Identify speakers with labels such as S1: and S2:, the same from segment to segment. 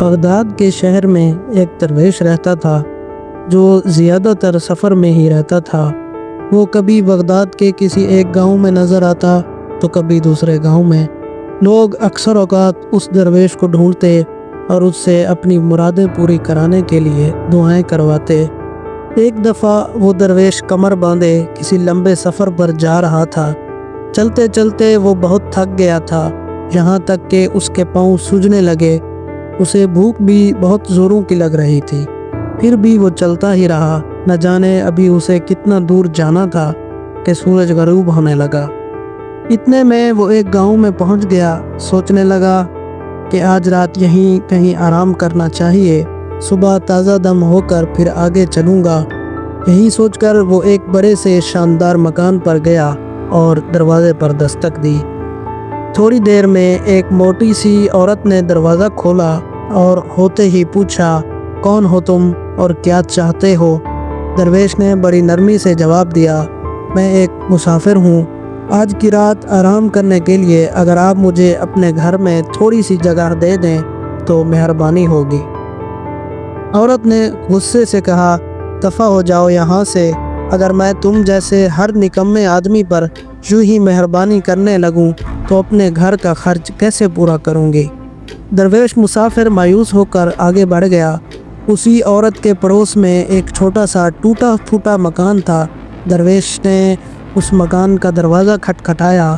S1: Baghdad के शहर में एक दरवेश रहता था जो ज़्यादातर सफ़र में ही रहता था। वो कभी बगदाद के किसी एक गांव में नज़र आता तो कभी दूसरे गांव में। लोग अक्सर औक़ात उस दरवेश को ढूंढते और उससे अपनी मुरादें पूरी कराने के लिए दुआएं करवाते। एक दफ़ा वो दरवेश कमर बांधे किसी लंबे सफ़र पर जा रहा था। चलते चलते वो बहुत थक गया था, यहाँ तक कि उसके पाँव सूजने लगे। उसे भूख भी बहुत ज़ोरों की लग रही थी, फिर भी वो चलता ही रहा। न जाने अभी उसे कितना दूर जाना था कि सूरज गरूब होने लगा। इतने में वो एक गांव में पहुंच गया। सोचने लगा कि आज रात यहीं कहीं आराम करना चाहिए, सुबह ताज़ा दम होकर फिर आगे चलूँगा। यही सोचकर वो एक बड़े से शानदार मकान पर गया और दरवाजे पर दस्तक दी। थोड़ी देर में एक मोटी सी औरत ने दरवाज़ा खोला और होते ही पूछा, कौन हो तुम और क्या चाहते हो? दरवेश ने बड़ी नरमी से जवाब दिया, मैं एक मुसाफिर हूँ। आज की रात आराम करने के लिए अगर आप मुझे अपने घर में थोड़ी सी जगह दे दें तो मेहरबानी होगी। औरत ने गुस्से से कहा, दफ़ा हो जाओ यहाँ से। अगर मैं तुम जैसे हर निकम्मे आदमी पर यूँ ही मेहरबानी करने लगूँ तो अपने घर का खर्च कैसे पूरा करूँगी? दरवेश मुसाफिर मायूस होकर आगे बढ़ गया। उसी औरत के पड़ोस में एक छोटा सा टूटा फूटा मकान था। दरवेश ने उस मकान का दरवाज़ा खटखटाया।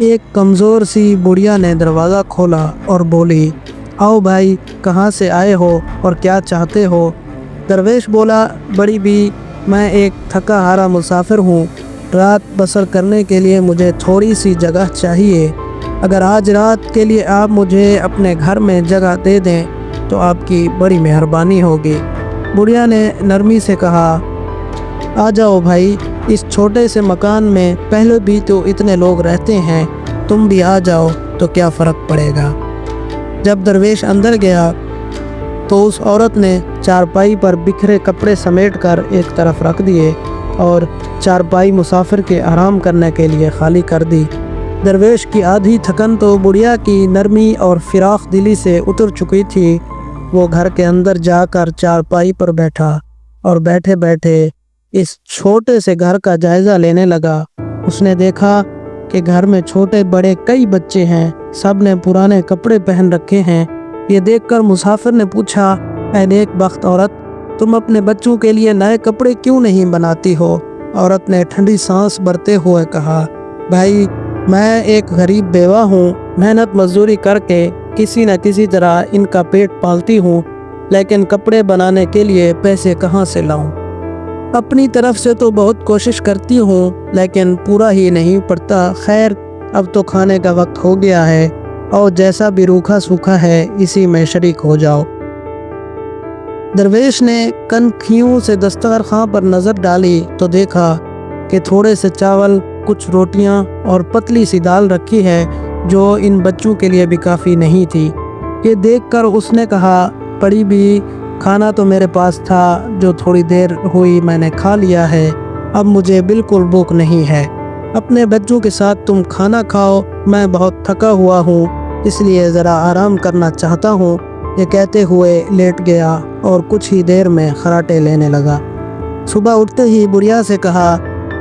S1: एक कमज़ोर सी बुढ़िया ने दरवाज़ा खोला और बोली, आओ भाई, कहाँ से आए हो और क्या चाहते हो? दरवेश बोला, बड़ी भी, मैं एक थका हारा मुसाफिर हूँ। रात बसर करने के लिए मुझे थोड़ी सी जगह चाहिए। अगर आज रात के लिए आप मुझे अपने घर में जगह दे दें तो आपकी बड़ी मेहरबानी होगी। बुढ़िया ने नरमी से कहा, आ जाओ भाई, इस छोटे से मकान में पहले भी तो इतने लोग रहते हैं, तुम भी आ जाओ तो क्या फ़र्क पड़ेगा। जब दरवेश अंदर गया तो उस औरत ने चारपाई पर बिखरे कपड़े समेटकर एक तरफ रख दिए और चारपाई मुसाफिर के आराम करने के लिए खाली कर दी। दरवेश की आधी थकन तो बुढ़िया की नरमी और फिराख दिली से उतर चुकी थी। वो घर के अंदर जाकर चारपाई पर बैठा और बैठे बैठे इस छोटे से घर का जायज़ा लेने लगा। उसने देखा कि घर में छोटे बड़े कई बच्चे हैं, सब ने पुराने कपड़े पहन रखे हैं। ये देखकर मुसाफिर ने पूछा, ऐ नेकबख्त औरत, तुम अपने बच्चों के लिए नए कपड़े क्यों नहीं बनाती हो? औरत ने ठंडी सांस भरते हुए कहा, भाई, मैं एक गरीब बेवा हूँ। मेहनत मजदूरी करके किसी न किसी तरह इनका पेट पालती हूँ, लेकिन कपड़े बनाने के लिए पैसे कहाँ से लाऊं? अपनी तरफ से तो बहुत कोशिश करती हूँ, लेकिन पूरा ही नहीं पड़ता। खैर, अब तो खाने का वक्त हो गया है और जैसा भी रूखा सूखा है इसी में शरीक हो जाओ। दरवेश ने कनखियों से दस्तरखां पर नज़र डाली तो देखा कि थोड़े से चावल, कुछ रोटियां और पतली सी दाल रखी है जो इन बच्चों के लिए भी काफ़ी नहीं थी। ये देखकर उसने कहा, पड़ी भी, खाना तो मेरे पास था, जो थोड़ी देर हुई मैंने खा लिया है। अब मुझे बिल्कुल भूख नहीं है। अपने बच्चों के साथ तुम खाना खाओ, मैं बहुत थका हुआ हूँ, इसलिए ज़रा आराम करना चाहता हूँ। ये कहते हुए लेट गया और कुछ ही देर में खराटे लेने लगा। सुबह उठते ही बुढ़िया से कहा,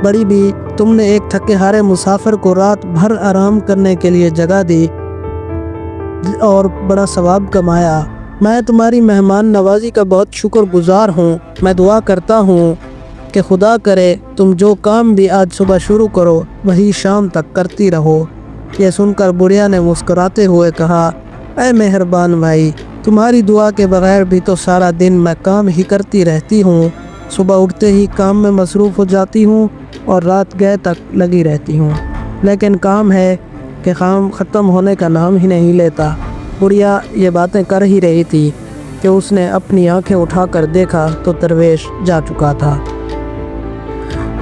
S1: बड़ी भी, तुमने एक थके हारे मुसाफिर को रात भर आराम करने के लिए जगह दी और बड़ा सवाब कमाया। मैं तुम्हारी मेहमान नवाजी का बहुत शुक्रगुजार हूँ। मैं दुआ करता हूँ कि खुदा करे तुम जो काम भी आज सुबह शुरू करो वही शाम तक करती रहो। यह सुनकर बुढ़िया ने मुस्कुराते हुए कहा, ऐ मेहरबान भाई, तुम्हारी दुआ के बगैर भी तो सारा दिन मैं काम ही करती रहती हूँ। सुबह उठते ही काम में मसरूफ़ हो जाती हूँ और रात गए तक लगी रहती हूँ, लेकिन काम है कि काम ख़त्म होने का नाम ही नहीं लेता। बुढ़िया ये बातें कर ही रही थी कि उसने अपनी आंखें उठाकर देखा तो दरवेश जा चुका था।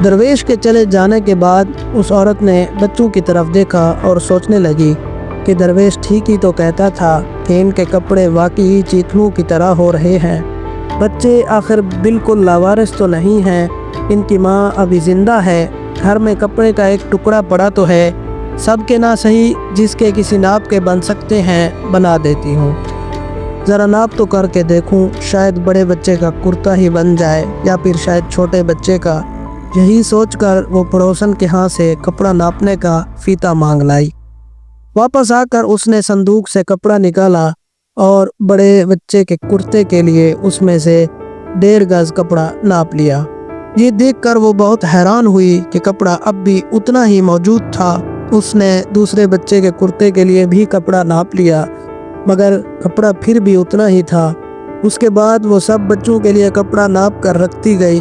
S1: दरवेश के चले जाने के बाद उस औरत ने बच्चों की तरफ देखा और सोचने लगी कि दरवेश ठीक ही तो कहता था कि इनके कपड़े वाकई चीथड़ों की तरह हो रहे हैं। बच्चे आखिर बिल्कुल लावारिस तो नहीं हैं, इनकी माँ अभी ज़िंदा है। घर में कपड़े का एक टुकड़ा पड़ा तो है, सबके ना सही जिसके किसी नाप के बन सकते हैं बना देती हूँ। ذرا ناپ تو کر کے دیکھوں، شاید بڑے بچے کا کرتا ہی بن جائے یا پھر شاید چھوٹے بچے کا۔ یہی سوچ کر وہ پڑوسن کے ہاں سے کپڑا ناپنے کا فیتا مانگ لائی۔ واپس آ کر اس نے صندوق سے کپڑا نکالا اور بڑے بچے کے کرتے کے لیے اس میں سے 1.5 گز کپڑا ناپ لیا۔ یہ دیکھ کر وہ بہت حیران ہوئی کہ کپڑا اب بھی اتنا ہی موجود تھا۔ اس نے دوسرے بچے کے کرتے کے لیے بھی کپڑا ناپ لیا، مگر کپڑا پھر بھی اتنا ہی تھا۔ اس کے بعد وہ سب بچوں کے لیے کپڑا ناپ کر رکھتی گئی،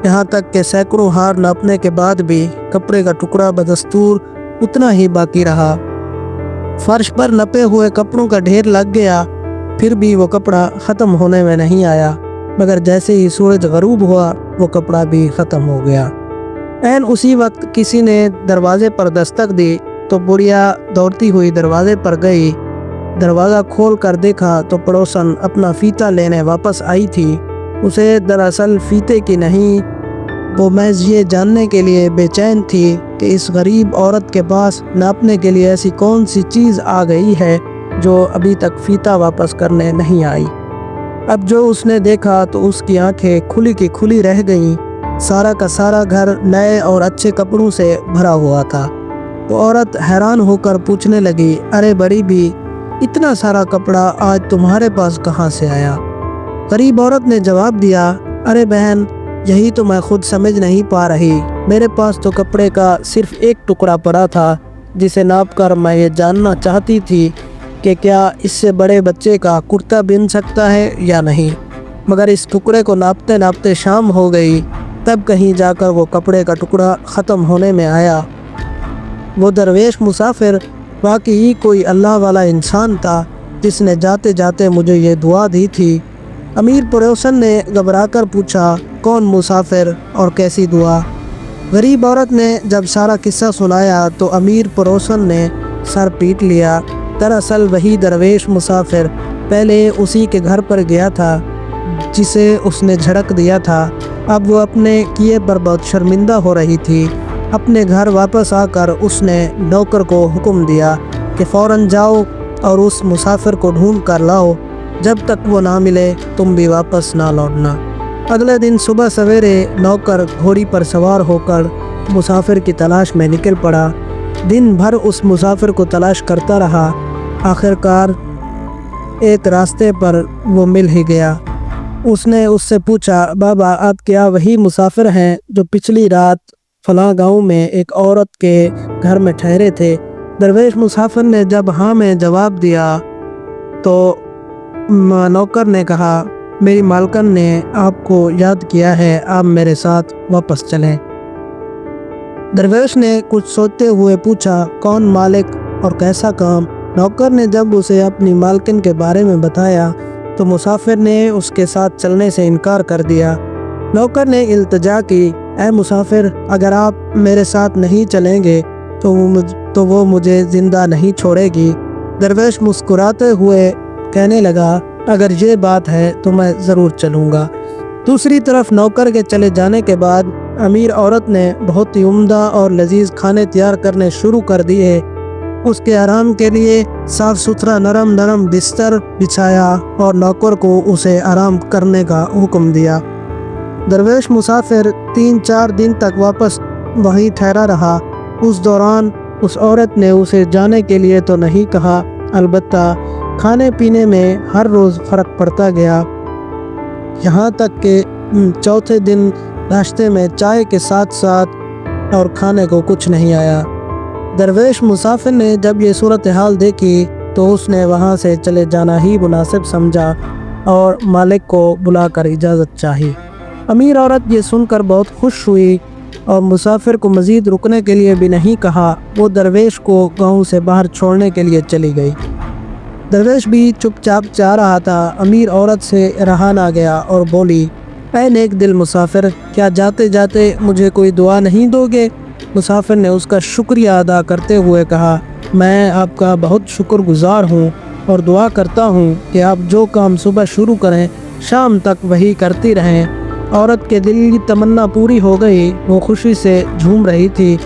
S1: یہاں تک کہ سینکڑوں ہار ناپنے کے بعد بھی کپڑے کا ٹکڑا بدستور اتنا ہی باقی رہا۔ فرش پر نپے ہوئے کپڑوں کا ڈھیر لگ گیا، پھر بھی وہ کپڑا ختم ہونے میں نہیں آیا، مگر جیسے ہی سورج غروب ہوا وہ کپڑا بھی ختم ہو گیا۔ عین اسی وقت کسی نے دروازے پر دستک دی تو بڑھیا دوڑتی ہوئی دروازے پر گئی۔ دروازہ کھول کر دیکھا تو پڑوسن اپنا فیتا لینے واپس آئی تھی۔ اسے دراصل فیتے کی نہیں، وہ محض یہ جاننے کے لیے بے چین تھی کہ اس غریب عورت کے پاس ناپنے کے لیے ایسی کون سی چیز آ گئی ہے جو ابھی تک فیتا واپس کرنے نہیں آئی۔ اب جو اس نے دیکھا تو اس کی آنکھیں کھلی کی کھلی رہ گئیں۔ سارا کا سارا گھر نئے اور اچھے کپڑوں سے بھرا ہوا تھا۔ وہ عورت حیران ہو کر پوچھنے لگی، ارے بڑی بھی، اتنا سارا کپڑا آج تمہارے پاس کہاں سے آیا؟ غریب عورت نے جواب دیا، ارے بہن، یہی تو میں خود سمجھ نہیں پا رہی۔ میرے پاس تو کپڑے کا صرف ایک ٹکڑا پڑا تھا، جسے ناپ کر میں یہ جاننا چاہتی تھی کہ کیا اس سے بڑے بچے کا کرتا بن سکتا ہے یا نہیں، مگر اس ٹکڑے کو ناپتے ناپتے شام ہو گئی، تب کہیں جا کر وہ کپڑے کا ٹکڑا ختم ہونے میں آیا۔ وہ درویش مسافر واقعی کوئی اللہ والا انسان تھا جس نے جاتے جاتے مجھے یہ دعا دی تھی۔ امیر پڑوسن نے گھبرا کر پوچھا، کون مسافر اور کیسی دعا؟ غریب عورت نے جب سارا قصہ سنایا تو امیر پڑوسن نے سر پیٹ لیا۔ دراصل وہی درویش مسافر پہلے اسی کے گھر پر گیا تھا جسے اس نے جھڑک دیا تھا۔ اب وہ اپنے کیے پر بہت شرمندہ ہو رہی تھی۔ اپنے گھر واپس آ کر اس نے نوکر کو حکم دیا کہ فوراً جاؤ اور اس مسافر کو ڈھونڈ کر لاؤ، جب تک وہ نہ ملے تم بھی واپس نہ لوٹنا۔ اگلے دن صبح سویرے نوکر گھوڑی پر سوار ہو کر مسافر کی تلاش میں نکل پڑا۔ دن بھر اس مسافر کو تلاش کرتا رہا۔ آخر کار ایک راستے پر وہ مل ہی گیا۔ اس نے اس سے پوچھا، بابا آپ کیا وہی مسافر ہیں جو پچھلی رات فلاں گاؤں میں ایک عورت کے گھر میں ٹھہرے تھے؟ درویش مسافر نے جب ہاں میں جواب دیا تو نوکر نے کہا، میری مالکن نے آپ کو یاد کیا ہے، آپ میرے ساتھ واپس چلیں۔ درویش نے کچھ سوچتے ہوئے پوچھا، کون مالک اور کیسا کام؟ نوکر نے جب اسے اپنی مالکن کے بارے میں بتایا تو مسافر نے اس کے ساتھ چلنے سے انکار کر دیا۔ نوکر نے التجا کی، اے مسافر، اگر آپ میرے ساتھ نہیں چلیں گے تو وہ مجھے زندہ نہیں چھوڑے گی۔ درویش مسکراتے ہوئے کہنے لگا، اگر یہ بات ہے تو میں ضرور چلوں گا۔ دوسری طرف نوکر کے چلے جانے کے بعد امیر عورت نے بہت ہی عمدہ اور لذیذ کھانے تیار کرنے شروع کر دیے۔ اس کے آرام کے لیے صاف ستھرا نرم بستر بچھایا اور نوکر کو اسے آرام کرنے کا حکم دیا۔ درویش مسافر 3-4 دن تک واپس وہیں ٹھہرا رہا۔ اس دوران اس عورت نے اسے جانے کے لیے تو نہیں کہا، البتہ کھانے پینے میں ہر روز فرق پڑتا گیا، یہاں تک کہ چوتھے دن ناشتے میں چائے کے ساتھ اور کھانے کو کچھ نہیں آیا۔ درویش مسافر نے جب یہ صورتحال دیکھی تو اس نے وہاں سے چلے جانا ہی مناسب سمجھا اور مالک کو بلا کر اجازت چاہی۔ امیر عورت یہ سن کر بہت خوش ہوئی اور مسافر کو مزید رکنے کے لیے بھی نہیں کہا، وہ درویش کو گاؤں سے باہر چھوڑنے کے لیے چلی گئی۔ درویش بھی چپ چاپ جا رہا تھا۔ امیر عورت سے رہا نہ گیا اور بولی، اے نیک دل مسافر، کیا جاتے جاتے مجھے کوئی دعا نہیں دو گے؟ مسافر نے اس کا شکریہ ادا کرتے ہوئے کہا، میں آپ کا بہت شکر گزار ہوں اور دعا کرتا ہوں کہ آپ جو کام صبح شروع کریں شام تک وہی کرتی رہیں۔ عورت کے دل کی تمنا پوری ہو گئی، وہ خوشی سے جھوم رہی تھی۔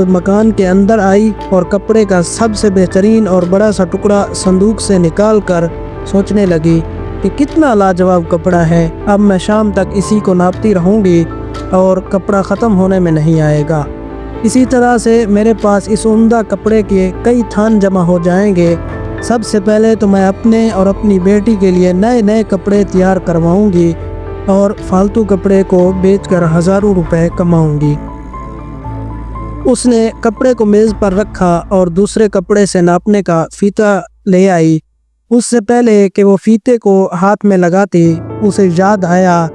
S1: مکان کے اندر آئی اور کپڑے کا سب سے بہترین اور بڑا سا ٹکڑا صندوق سے نکال کر सोचने लगी कि कितना लाजवाब कपड़ा है, अब मैं शाम तक इसी को नापती रहूँगी और कपड़ा ख़त्म होने में नहीं आएगा। इसी तरह से मेरे पास इस उम्दा कपड़े के कई थान जमा हो जाएंगे। सबसे पहले तो मैं अपने और अपनी बेटी के लिए नए नए कपड़े तैयार करवाऊँगी और फालतू कपड़े को बेचकर हज़ारों रुपए कमाऊँगी। उसने कपड़े को मेज़ पर रखा और दूसरे कपड़े से नापने का फीता ले आई। उससे पहले कि वो फीते को हाथ में लगाती, उसे याद आया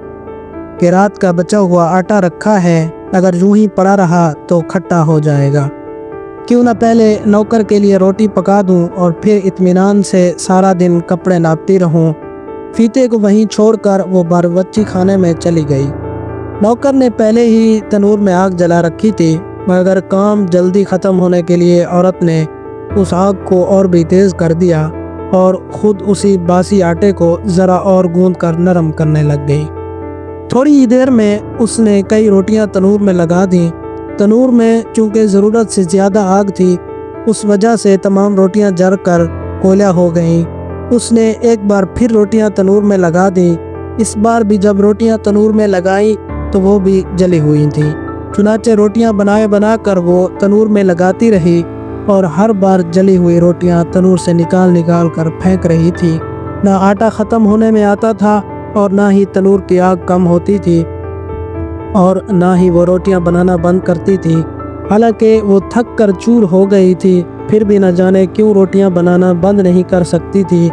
S1: कि रात का बचा हुआ आटा रखा है, अगर यूं ही पड़ा रहा तो खट्टा हो जाएगा। क्यों ना पहले नौकर के लिए रोटी पका दूं और फिर इत्मीनान से सारा दिन कपड़े नापती रहूं। फीते को वहीं छोड़कर वो बावर्ची खाने में चली गई। नौकर ने पहले ही तनूर में आग जला रखी थी, मगर काम जल्दी ख़त्म होने के लिए औरत ने उस आग को और भी तेज़ कर दिया और ख़ुद उसी बासी आटे को ज़रा और गूंद कर नरम करने लग गई। थोड़ी ही देर में उसने कई रोटियां तनूर में लगा दी। तनूर में चूँकि ज़रूरत से ज़्यादा आग थी, उस वजह से तमाम रोटियां जल कर कोयला हो गईं। उसने एक बार फिर रोटियां तनूर में लगा दी। इस बार भी जब रोटियां तनूर में लगाई तो वो भी जली हुई थीं। चुनाचे रोटियां बना कर वो तनूर में लगाती रही और हर बार जली हुई रोटियां तनूर से निकाल कर फेंक रही थी। ना आटा ख़त्म होने में आता था और ना ही तनूर की आग कम होती थी और ना ही वो रोटियां बनाना बंद करती थी। हालांकि वो थक कर चूर हो गई थी, फिर भी न जाने क्यों रोटियां बनाना बंद नहीं कर सकती थी।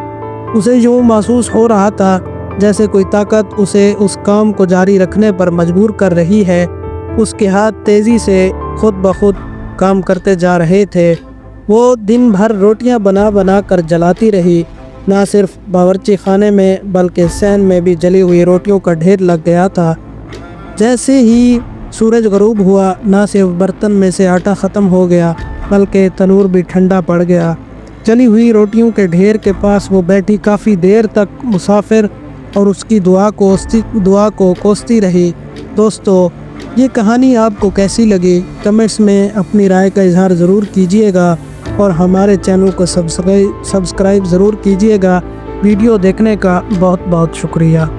S1: उसे यूँ महसूस हो रहा था जैसे कोई ताकत उसे उस काम को जारी रखने पर मजबूर कर रही है। उसके हाथ तेज़ी से खुद ब खुद काम करते जा रहे थे। वो दिन भर रोटियां बना कर जलाती रही। ना सिर्फ बावर्ची खाने में बल्कि सैन में भी जली हुई रोटियों का ढेर लग गया था। जैसे ही सूरज गरूब हुआ, ना सिर्फ बर्तन में से आटा ख़त्म हो गया बल्कि तनूर भी ठंडा पड़ गया। जली हुई रोटियों के ढेर के पास वो बैठी काफ़ी देर तक मुसाफिर और उसकी दुआ को कोसती रही। दोस्तों, ये कहानी आपको कैसी लगी? कमेंट्स में अपनी राय का इजहार ज़रूर कीजिएगा और हमारे चैनल को सब्सक्राइब ज़रूर कीजिएगा। वीडियो देखने का बहुत बहुत शुक्रिया।